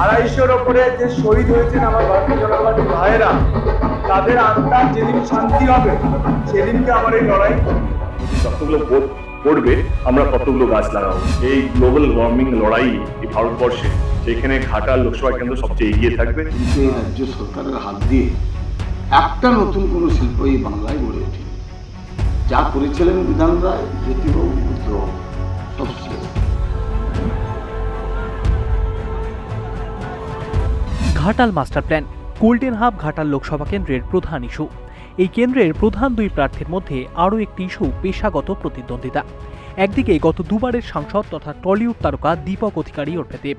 250-র ওপরে যে শহীদ হয়েছেন আমার ভারতীয় জনতা পার্টির ভাইয়েরা, তাদের আত্মার যেদিন শান্তি হবে সেদিনকে আমার এই লড়াই। যতগুলো ভোট পড়বে আমরা ততগুলো গাছ লাগাবো। এই গ্লোবাল ওয়ার্মিং লড়াই এই ভারতবর্ষে, যেখানে ঘাটাল লোকসভা কেন্দ্র সবচেয়ে এগিয়ে থাকবে। কিন্তু এই রাজ্য সরকারের হাত দিয়ে একটা নতুন কোনো শিল্প এই বাংলায় গড়ে ওঠে। যা করেছিলেন বিধান রায়, জ্যোতিবাবু, বুদ্ধবাবু, সব শেষ। Ghatal master plan golden hub Ghatal Lok Sabha কেন্দ্রের প্রধান ইস্যু। এই কেন্দ্রের প্রধান দুই প্রার্থীর মধ্যে আরও একটি ইস্যু পেশাগত প্রতিদ্বন্দ্বিতা। একদিকে গত দুবারের সাংসদ তথা টলিউড তারকা দীপক অধিকারী ওরফে দেব,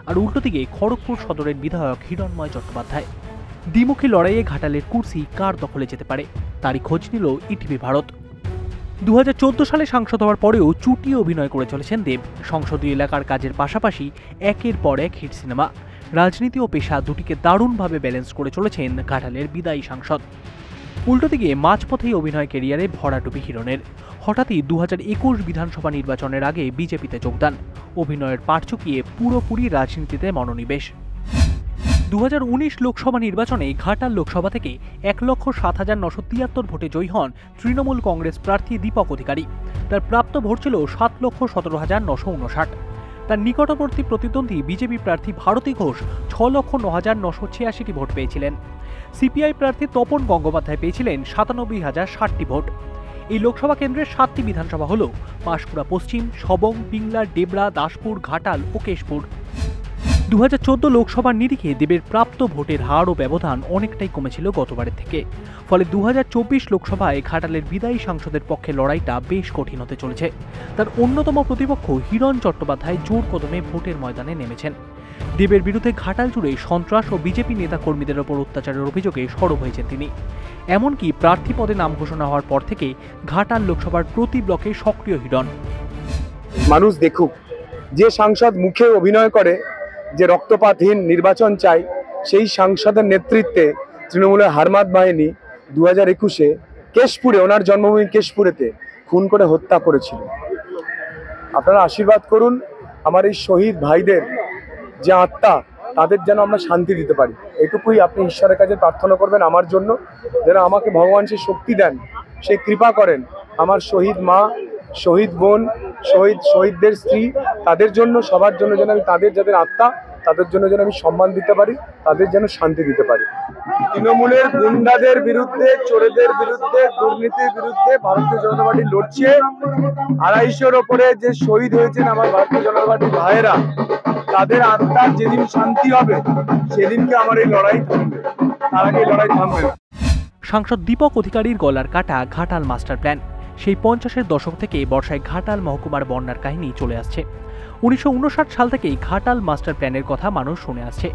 আর উল্টোদিকে খড়গপুর সদরের বিধায়ক হিরণময় চট্টোপাধ্যায়। দ্বিমুখী লড়াইয়ে ঘাটালের কুর্সি কার দখলে যেতে পারে তারই খোঁজ নিল ইটিভি ভারত। 2014 সালে সাংসদ হওয়ার পরেও চুটিয়ে অভিনয় করে চলেছেন দেব। সংসদীয় এলাকার কাজের পাশাপাশি একের পর এক হিট সিনেমা, রাজনীতি ও পেশা দুটিকে দারুণভাবে ব্যালেন্স করে চলেছেন ঘাটালের বিদায়ী সাংসদ। উল্টোদিকে মাঝপথেই অভিনয় ক্যারিয়ারে ভরাডুবি হিরণের। হঠাৎই 2021 বিধানসভা নির্বাচনের আগে বিজেপিতে যোগদান, অভিনয়ের পাট চুকিয়ে পুরোপুরি রাজনীতিতে মনোনিবেশ। 2019 লোকসভা নির্বাচনে ঘাটাল লোকসভা থেকে 1,07,973 ভোটে জয়ী হন তৃণমূল কংগ্রেস প্রার্থী দীপক অধিকারী। তার প্রাপ্ত ভোট ছিল 7,17,959। তার নিকটবর্তী প্রতিদ্বন্দ্বী বিজেপি প্রার্থী ভারতী ঘোষ 6,09,986টি ভোট পেয়েছিলেন। সিপিআই প্রার্থী তপন গঙ্গোপাধ্যায় পেয়েছিলেন 97,060টি ভোট। এই লোকসভা কেন্দ্রের 7টি বিধানসভা হল পাঁশকুড়া পশ্চিম, সবং, পিংলা, ডেবরা, দাসপুর, ঘাটাল ও কেশপুর। 2014 লোকসভার নিরিখে দেবের প্রাপ্ত ভোটের হার ও ব্যবধান অনেকটাই কমেছিল গতবারের থেকে। ফলে 2024 লোকসভায় ঘাটালের বিদায়ী সাংসদের পক্ষে লড়াইটা বেশ কঠিন হতে চলেছে। তার অন্যতম প্রতিপক্ষ হিরণ চট্টোপাধ্যায় জোর কদমে ভোটের ময়দানে নেমেছেন। দেবের বিরুদ্ধে ঘাটাল জুড়ে সন্ত্রাস ও বিজেপি নেতা কর্মীদের ওপর অত্যাচারের অভিযোগে সরব হয়েছেন তিনি। এমনকি প্রার্থী পদে নাম ঘোষণা হওয়ার পর থেকে ঘাটাল লোকসভার প্রতি ব্লকে সক্রিয় হিরণ। মানুষ দেখুক, যে সাংসদ মুখে অভিনয় করে যে রক্তপাতহীন নির্বাচন চাই, সেই সাংসদের নেতৃত্বে তৃণমূলের হারমাত বাহিনী 2021-এ কেশপুরে, ওনার জন্মভূমি কেশপুরেতে খুন করে হত্যা করেছিল। আপনারা আশীর্বাদ করুন আমার এই শহীদ ভাইদের যে আত্মা, তাদের যেন আমরা শান্তি দিতে পারি। এটুকুই আপনি ঈশ্বরের কাছে প্রার্থনা করবেন আমার জন্য, যেন আমাকে ভগবান সে শক্তি দেন, সে কৃপা করেন। আমার শহীদ মা, শহীদ বোন, শহীদদের স্ত্রী, তাদের জন্য, সবার জন্য যেন আমি, তাদের যাদের আত্মা, তাদের জন্য যেন আমি সম্মান দিতে পারি, তাদের যেন শান্তি দিতে পারি। তৃণমূলের গুন্ডাদের বিরুদ্ধে, চোরেদের বিরুদ্ধে, দুর্নীতির বিরুদ্ধে ভারতীয় জনতা পার্টি লড়ছে। 250-র ওপরে যে শহীদ হয়েছেন আমার ভারতীয় জনতা পার্টির ভাইয়েরা, তাদের আত্মার যেদিন শান্তি হবে সেদিনকে আমার এই লড়াই থামবে, তার আগে এই লড়াই থামবে না। সাংসদ দীপক অধিকারীর গলার কাটা ঘাটাল মাস্টার প্ল্যান। সেই 50-এর দশক থেকে বর্ষায় ঘাটাল মহকুমার বন্যার কাহিনী চলে আসছে। 1959 সাল থেকেই ঘাটাল মাস্টার প্ল্যানের কথা মানুষ শুনে আসছে।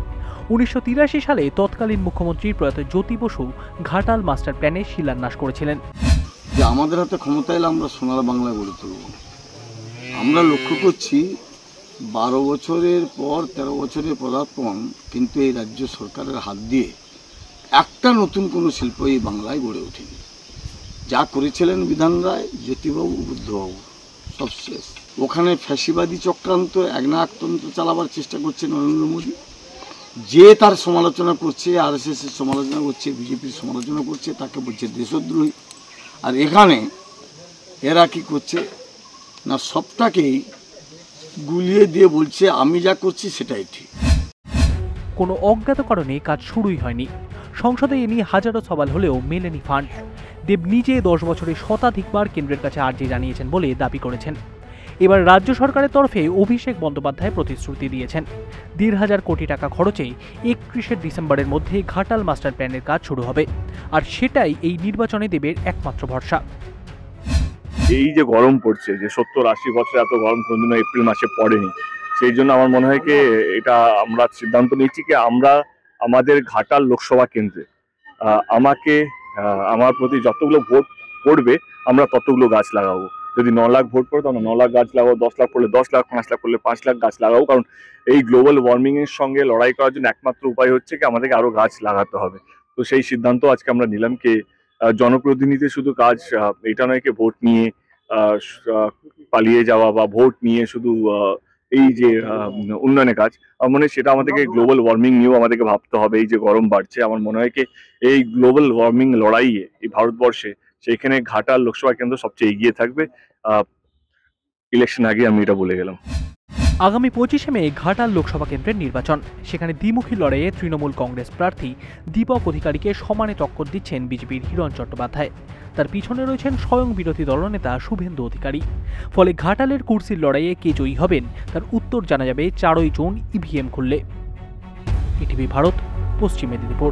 1983 সালে তৎকালীন মুখ্যমন্ত্রী প্রয়াত জ্যোতি বসু ঘাটাল মাস্টার প্ল্যানের শিলান্যাস করেছিলেন। যে আমাদের হাতে ক্ষমতা এলে আমরা সোনার বাংলা গড়ে তুলব। আমরা লক্ষ্য করছি 12 বছরের পর 13 বছরের পদার্পণ, কিন্তু এই রাজ্য সরকারের হাত দিয়ে একটা নতুন কোনো শিল্প এই বাংলায় গড়ে ওঠেনি। যা করেছিলেন বিধান রায়, জ্যোতিবাবু, বুদ্ধবাবু, সব শেষ। ওখানে ফ্যাসিবাদী চক্রান্ত, একনায়কতন্ত্র চালাবার চেষ্টা করছে নরেন্দ্র মোদী। যে তার সমালোচনা করছে, আরএসএসের সমালোচনা করছে, বিজেপির সমালোচনা করছে, তাকে বলছে দেশদ্রোহী। আর এখানে এরা কি করছে না, সবটাকেই গুলিয়ে দিয়ে বলছে আমি যা করছি সেটাই ঠিক। কোনো অজ্ঞাত কারণে কাজ শুরুই হয়নি। সংসদে এ নিয়ে হাজারো সওয়াল হলেও মেলেনি ফান্ড। দেব নিজে 10 বছরে শতাধিকবার কেন্দ্রের কাছে আর্জি জানিয়েছেন বলে দাবি করেছেন। এবার রাজ্য সরকারের তরফে অভিষেক বন্দ্যোপাধ্যায় প্রতিশ্রুতি দিয়েছেন 1,500 কোটি টাকা খরচে 31শে ডিসেম্বরের মধ্যে ঘাটাল মাস্টার প্ল্যানের কাজ শুরু হবে। আর সেটাই এই নির্বাচনে দেবের একমাত্র ভরসা। এই যে গরম পড়ছে, যে 70-80 বছর এত গরম কোনদিনও এপ্রিল মাসে পড়েনি, সেই জন্য আমার মনে হয় কি এটা আমরা সিদ্ধান্ত নিয়েছি কি আমরা আমাদের ঘাটাল লোকসভা কেন্দ্রে আমার প্রতি যতগুলো ভোট পড়বে আমরা ততগুলো গাছ লাগাবো। যদি 9 লাখ ভোট পড়ে তাহলে 9 লাখ গাছ লাগাবো, 10 লাখ পড়লে 10 লাখ, 5 লাখ পড়লে 5 লাখ গাছ লাগাবো। কারণ এই গ্লোবাল ওয়ার্মিং এর সঙ্গে লড়াই করার জন্য একমাত্র উপায় হচ্ছে কি আমাদেরকে আরো গাছ লাগাতে হবে। তো সেই সিদ্ধান্ত আজকে আমরা নিলাম কি জনপ্রতিনিধি শুধু কাজ এটা নয় কি ভোট নিয়ে পালিয়ে যাওয়া বা ভোট নিয়ে শুধু এই যে উন্নয়নের কাজ, আমার মনে হয় সেটা আমাদেরকে গ্লোবাল ওয়ার্মিং নিয়েও আমাদেরকে ভাবতে হবে। এই যে গরম বাড়ছে, আমার মনে হয় কি এই গ্লোবাল ওয়ার্মিং লড়াইয়ে এই ভারতবর্ষে সেইখানে ঘাটাল লোকসভা কেন্দ্র সবচেয়ে এগিয়ে থাকবে। ইলেকশন আগে আমি এটা বলে গেলাম। আগামী 25শে মে ঘাটাল লোকসভা কেন্দ্রের নির্বাচন। সেখানে দ্বিমুখী লড়াইয়ে তৃণমূল কংগ্রেস প্রার্থী দীপক অধিকারীকে সমানে টক্কর দিচ্ছেন বিজেপির হিরণ চট্টোপাধ্যায়। তার পিছনে রয়েছেন স্বয়ং বিরোধী দলনেতা শুভেন্দু অধিকারী। ফলে ঘাটালের কুর্সির লড়াইয়ে কে জয়ী হবেন তার উত্তর জানা যাবে 4ই জুন ইভিএম খুললে। ইটিভি ভারত, পশ্চিম মেদিনীপুর।